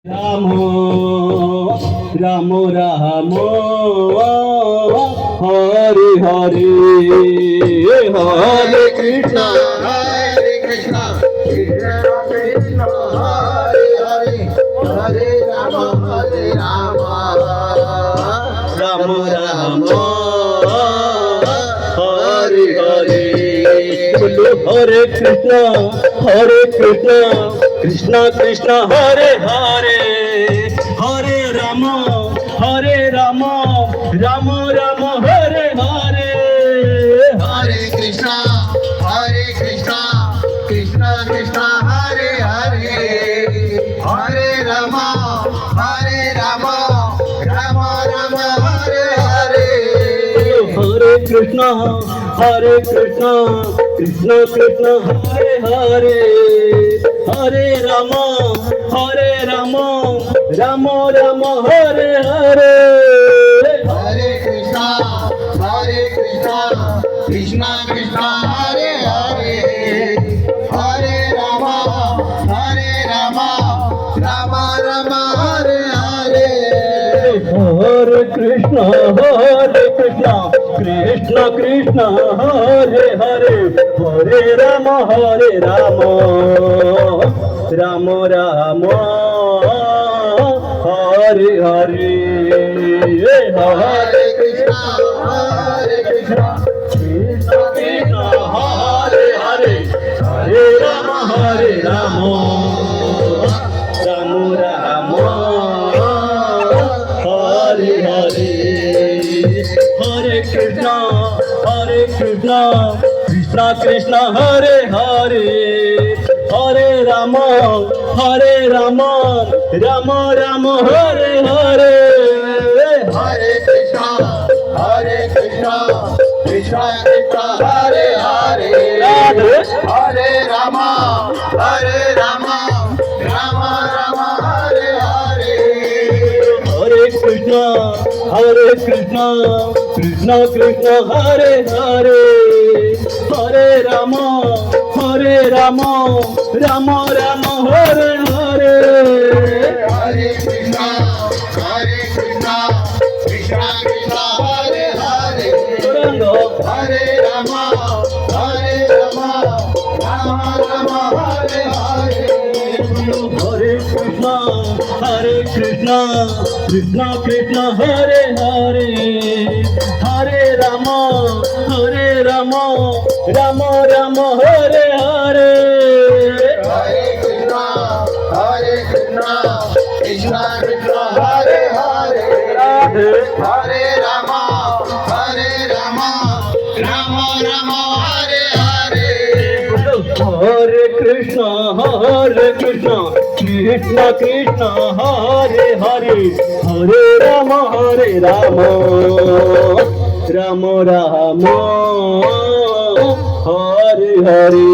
Ram Ram Ram Hare Hare Hare Krishna Hare Krishna, Krishna Krishna, Hare Hare, Hare Rama, Hare Rama, Ram Ram Hare Hare বলো হরে Krishna Krishna Krishna Hare Hare Hare Ram Ram Ram Hare Hare Hare Krishna, Krishna Krishna, Hare Hare, Hare Rama, Rama Rama, Hare Hare. हरे Krishna Krishna Krishna Hare Hare Hare Ram Ram Ram Hare Hare Hare Krishna, Krishna Krishna, Hare Hare, Hare Rama, Rama Rama, Hare Hare. हरे Krishna Krishna Krishna Hare Hare Hare Ram Ram Ram Hare Hare Hare Krishna, Krishna Krishna Hare Hare Hare Ram Ram Ram Hare Hare Hare Krishna Krishna Krishna Hare Hare Hare Ram Ram Ram Hare Hare Hare Krishna, Krishna Krishna, Hare Hare, Hare Rama, Rama Rama, Hare Hare. हरे Krishna Krishna Krishna Hare Hare Hare Ram Ram Ram Hare Hare Hare Krishna, Krishna Krishna, Hare Hare, Hare Rama, Rama Rama, Hare Hare. हरे Krishna Krishna Krishna Hare Hare Hare Ram Ram Ram Hare Hare Hare Krishna, Krishna Krishna, Hare Hare, Hare Rama, Rama Rama, Hare Hare. हरे कृष्ण कृष्ण कृष्ण हरे हरे हरे राम राम राम हरे हरे